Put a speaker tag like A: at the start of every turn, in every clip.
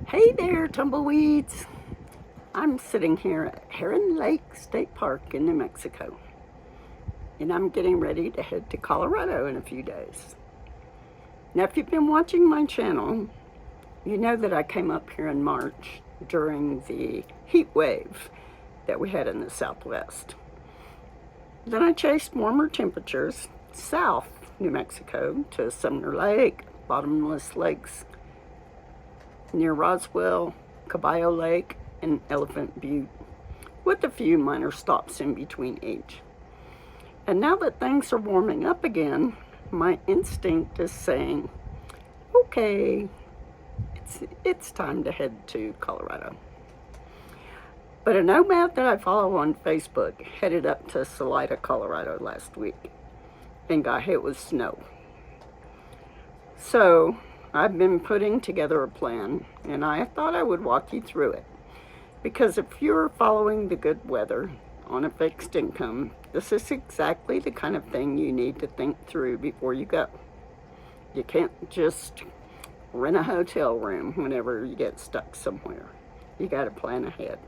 A: Hey there, tumbleweeds. I'm sitting here at Heron Lake State Park in New Mexico, and I'm getting ready to head to Colorado in a few days. Now, if you've been watching my channel, you know that I came up here in March during the heat wave that we had in the Southwest. Then I chased warmer temperatures south New Mexico to Sumner Lake, Bottomless Lakes, near Roswell, Caballo Lake, and Elephant Butte, with a few minor stops in between each. And now that things are warming up again, my instinct is saying, okay, it's time to head to Colorado. But a nomad that I follow on Facebook headed up to Salida, Colorado last week and got hit with snow. So I've been putting together a plan, and I thought I would walk you through it. Because if you're following the good weather on a fixed income, this is exactly the kind of thing you need to think through before you go. You can't just rent a hotel room whenever you get stuck somewhere. You got to plan ahead.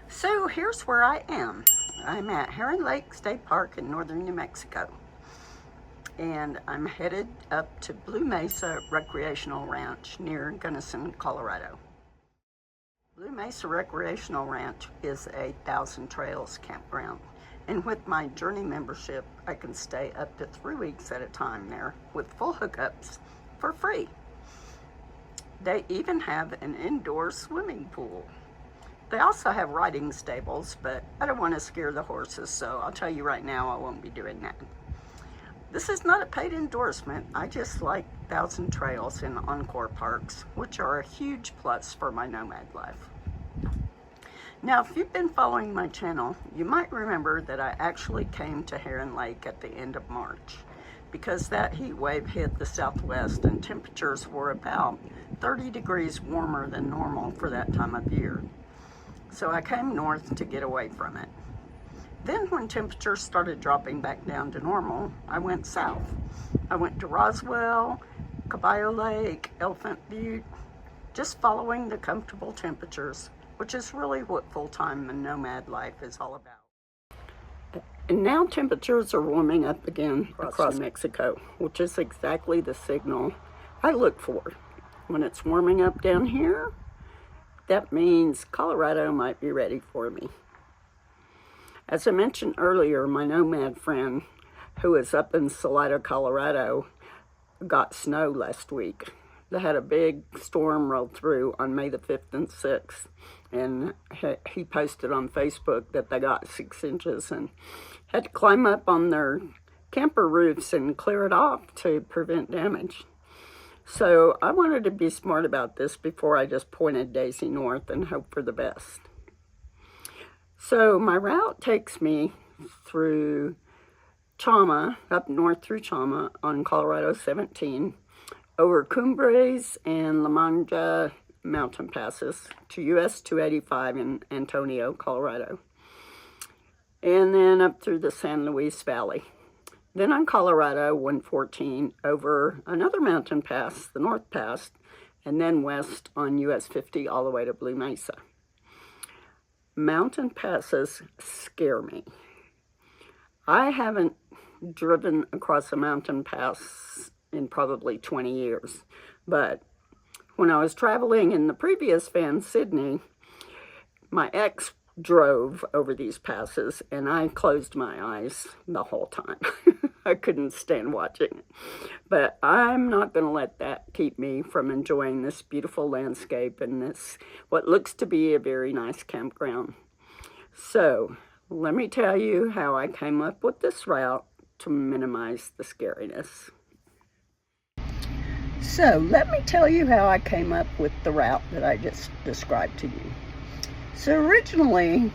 A: So here's where I am. I'm at Heron Lake State Park in northern New Mexico. And I'm headed up to Blue Mesa Recreational Ranch near Gunnison, Colorado. Blue Mesa Recreational Ranch is a Thousand Trails campground. And with my Journey membership, I can stay up to 3 weeks at a time there with full hookups for free. They even have an indoor swimming pool. They also have riding stables, but I don't want to scare the horses, so I'll tell you right now I won't be doing that. This is not a paid endorsement. I just like Thousand Trails and Encore Parks, which are a huge plus for my nomad life. Now, if you've been following my channel, you might remember that I actually came to Heron Lake at the end of March because that heat wave hit the Southwest and temperatures were about 30 degrees warmer than normal for that time of year. So I came north to get away from it. Then when temperatures started dropping back down to normal, I went south. I went to Roswell, Caballo Lake, Elephant Butte, just following the comfortable temperatures, which is really what full-time and nomad life is all about. And now temperatures are warming up again across Mexico, which is exactly the signal I look for. When it's warming up down here, that means Colorado might be ready for me. As I mentioned earlier, my nomad friend who is up in Salida, Colorado, got snow last week. They had a big storm roll through on May the 5th and 6th, and he posted on Facebook that they got 6 inches and had to climb up on their camper roofs and clear it off to prevent damage. So I wanted to be smart about this before I just pointed Daisy north and hope for the best. So my route takes me through Chama, up north through Chama on Colorado 17, over Cumbres and La Manja mountain passes to US 285 in Antonio, Colorado, and then up through the San Luis Valley. Then on Colorado 114 over another mountain pass, the North Pass, and then west on US 50 all the way to Blue Mesa. Mountain passes scare me. I haven't driven across a mountain pass in probably 20 years, but when I was traveling in the previous van, Sydney, my ex drove over these passes, and I closed my eyes the whole time. I couldn't stand watching it. But I'm not going to let that keep me from enjoying this beautiful landscape and this, what looks to be a very nice campground. So, let me tell you how I came up with this route to minimize the scariness. So, let me tell you how I came up with the route that I just described to you. So originally,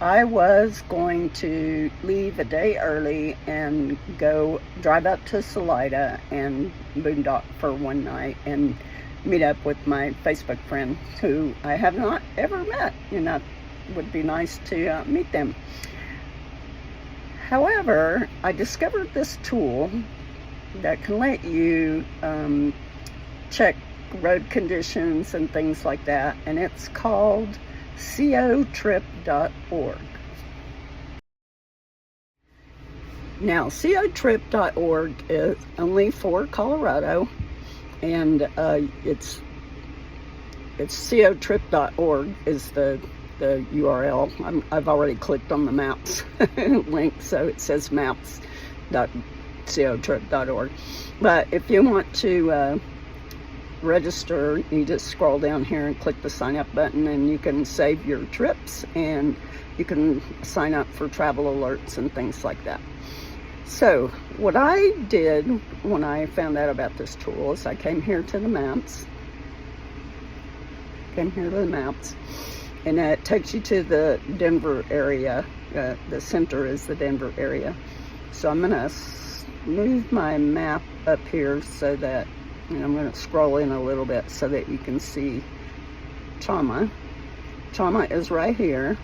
A: I was going to leave a day early and go drive up to Salida and boondock for one night and meet up with my Facebook friend who I have not ever met, and that would be nice to meet them. However, I discovered this tool that can let you check road conditions and things like that, and it's called cotrip.org. Now, cotrip.org is only for Colorado, and it's cotrip.org is the URL. I've already clicked on the maps link, so it says maps.cotrip.org. But if you want to register, you just scroll down here and click the sign up button, and you can save your trips and you can sign up for travel alerts and things like that. So what I did when I found out about this tool is I came here to the maps, and it takes you to the Denver area. The center is the Denver area. So I'm gonna move my map up here so that, and I'm going to scroll in a little bit so that you can see Chama. Chama is right here,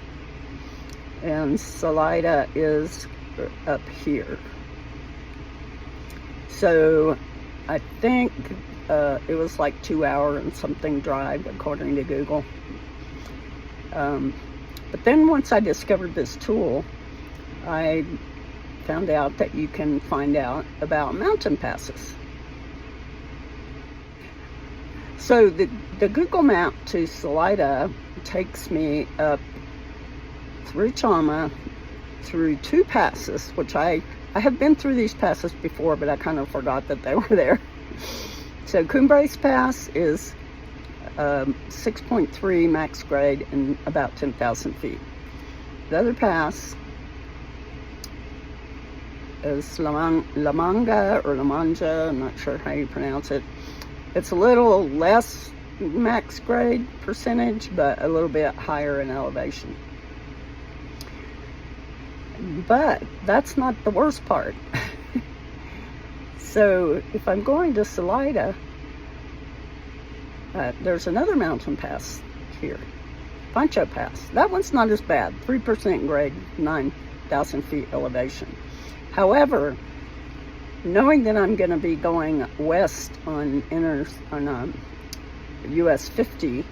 A: and Salida is up here. So I think it was like 2 hour and something drive according to Google. But then once I discovered this tool, I found out that you can find out about mountain passes. So the Google map to Salida takes me up through Chama, through two passes, which I have been through these passes before, but I kind of forgot that they were there. So Cumbres Pass is 6.3 max grade and about 10,000 feet. The other pass is La Manga, I'm not sure how you pronounce it. It's a little less max grade percentage, but a little bit higher in elevation. But that's not the worst part. So if I'm going to Salida, there's another mountain pass here, Pancho Pass. That one's not as bad, 3% grade, 9,000 feet elevation. However, knowing that I'm going to be going west on US 50,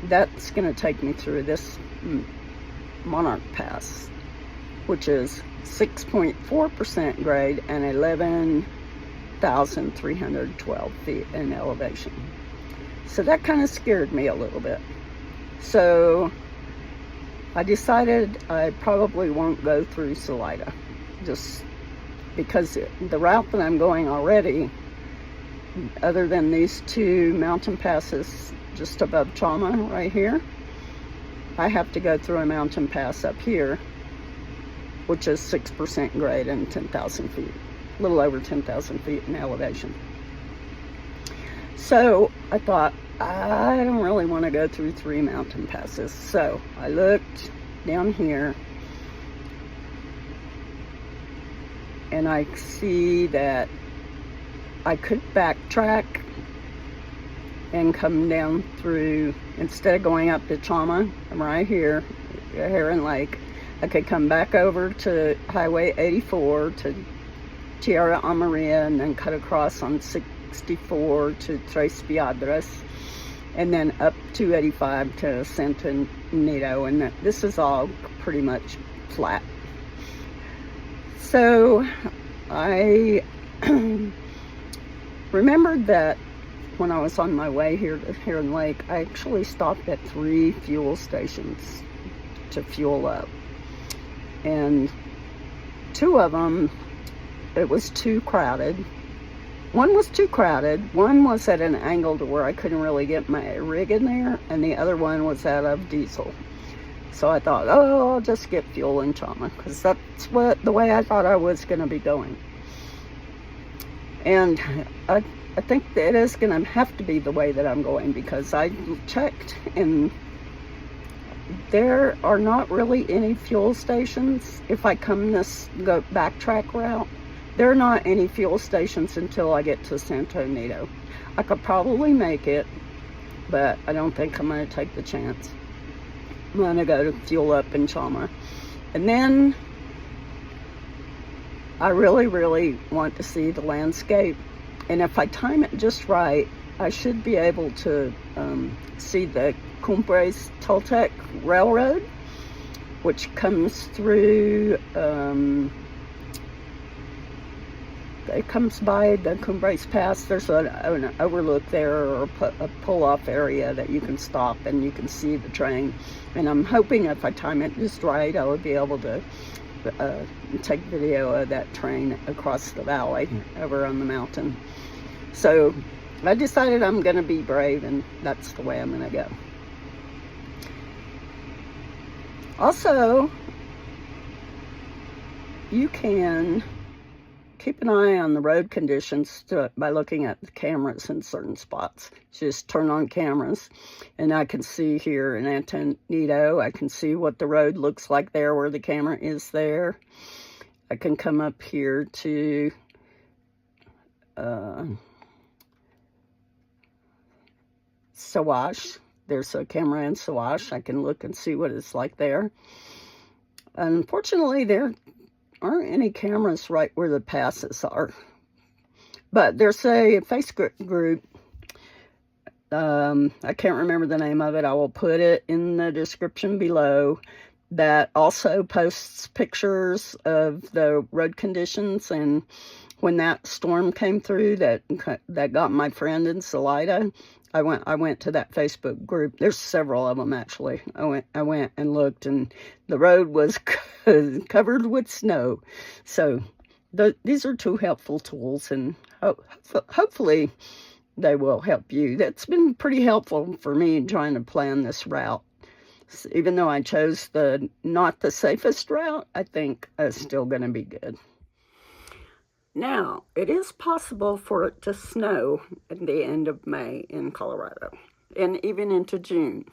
A: that's going to take me through this Monarch Pass, which is 6.4% grade and 11,312 feet in elevation. So that kind of scared me a little bit. So I decided I probably won't go through Salida, just because the route that I'm going already, other than these two mountain passes just above Chama right here, I have to go through a mountain pass up here, which is 6% grade and 10,000 feet, a little over 10,000 feet in elevation. So I thought, I don't really want to go through three mountain passes. So I looked down here, and I see that I could backtrack and come down through, instead of going up to Chama, I'm right here, Heron Lake, I could come back over to Highway 84 to Tierra Amarilla and then cut across on 64 to Tres Piedras, and then up 285 to Santa Anita, and this is all pretty much flat. So I remembered that when I was on my way here to Heron Lake, I actually stopped at 3 fuel stations. to fuel up. And 2 of them, it was too crowded. One was too crowded. One was at an angle to where I couldn't really get my rig in there, and the other one was out of diesel. So I thought, oh, I'll just get fuel in Chama, because that's the way I thought I was going to be going. And I think that it is going to have to be the way that I'm going, because I checked and there are not really any fuel stations. If I come this backtrack route, there are not any fuel stations until I get to Santo Anito. I could probably make it, but I don't think I'm going to take the chance. I'm going to go to fuel up in Chama. And then I really, really want to see the landscape. And if I time it just right, I should be able to see the Cumbres Toltec Railroad, which comes through, it comes by the Cumbres Pass. There's an overlook there, or a pull-off area that you can stop and you can see the train. And I'm hoping if I time it just right, I would be able to take video of that train across the valley over on the mountain. So I decided I'm going to be brave, and that's the way I'm going to go. Also, you can keep an eye on the road conditions by looking at the cameras in certain spots. Just turn on cameras, and I can see here in Antonito, I can see what the road looks like there where the camera is there. I can come up here to Sawash. There's a camera in Sawash. I can look and see what it's like there. Unfortunately, there aren't any cameras right where the passes are. But there's a Facebook group. I can't remember the name of it. I will put it in the description below. That also posts pictures of the road conditions. And when that storm came through that got my friend in Salida, I went to that Facebook group. There's several of them, actually. I went and looked, and the road was covered with snow. So these are 2 helpful tools, and hopefully they will help you. That's been pretty helpful for me trying to plan this route. Even though I chose not the safest route, I think it's still going to be good. Now, it is possible for it to snow at the end of May in Colorado, and even into June.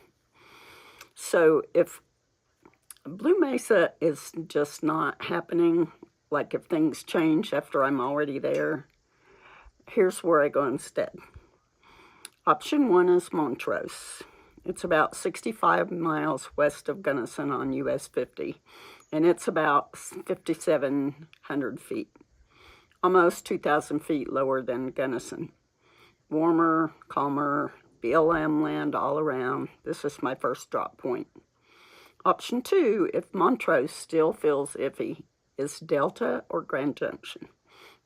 A: So if Blue Mesa is just not happening, like if things change after I'm already there, here's where I go instead. Option 1 is Montrose. It's about 65 miles west of Gunnison on US 50, and it's about 5,700 feet. Almost 2,000 feet lower than Gunnison. Warmer, calmer, BLM land all around. This is my first drop point. Option 2, if Montrose still feels iffy, is Delta or Grand Junction.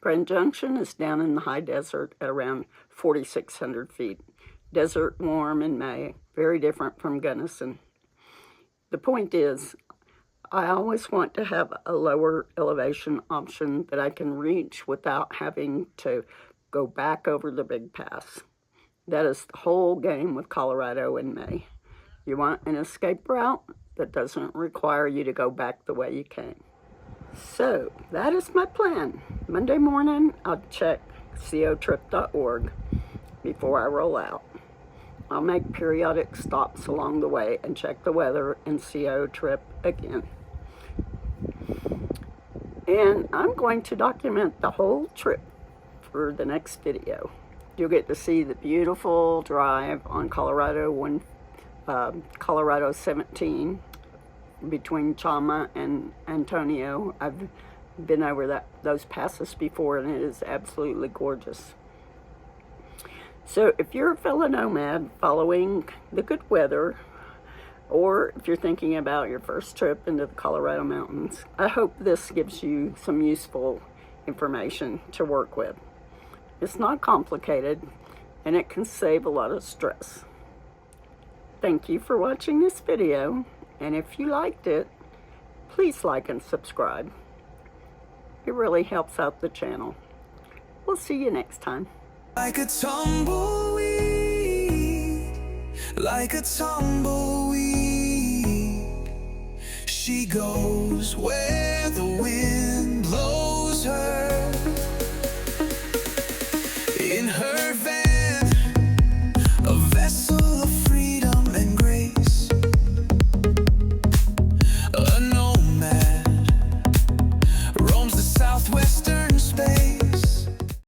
A: Grand Junction is down in the high desert at around 4,600 feet. Desert warm in May, very different from Gunnison. The point is, I always want to have a lower elevation option that I can reach without having to go back over the big pass. That is the whole game with Colorado in May. You want an escape route that doesn't require you to go back the way you came. So that is my plan. Monday morning, I'll check cotrip.org before I roll out. I'll make periodic stops along the way and check the weather and CO Trip again. And I'm going to document the whole trip for the next video. You'll get to see the beautiful drive on Colorado 17 between Chama and Antonio. I've been over those passes before, and it is absolutely gorgeous. So if you're a fellow nomad following the good weather, or if you're thinking about your first trip into the Colorado mountains, I hope this gives you some useful information to work with. It's not complicated, and it can save a lot of stress. Thank you for watching this video, And if you liked it, please like and subscribe. It really helps out the channel. We'll see you next time.
B: Like a tumbleweed, like a tumbleweed, she goes where the wind blows her.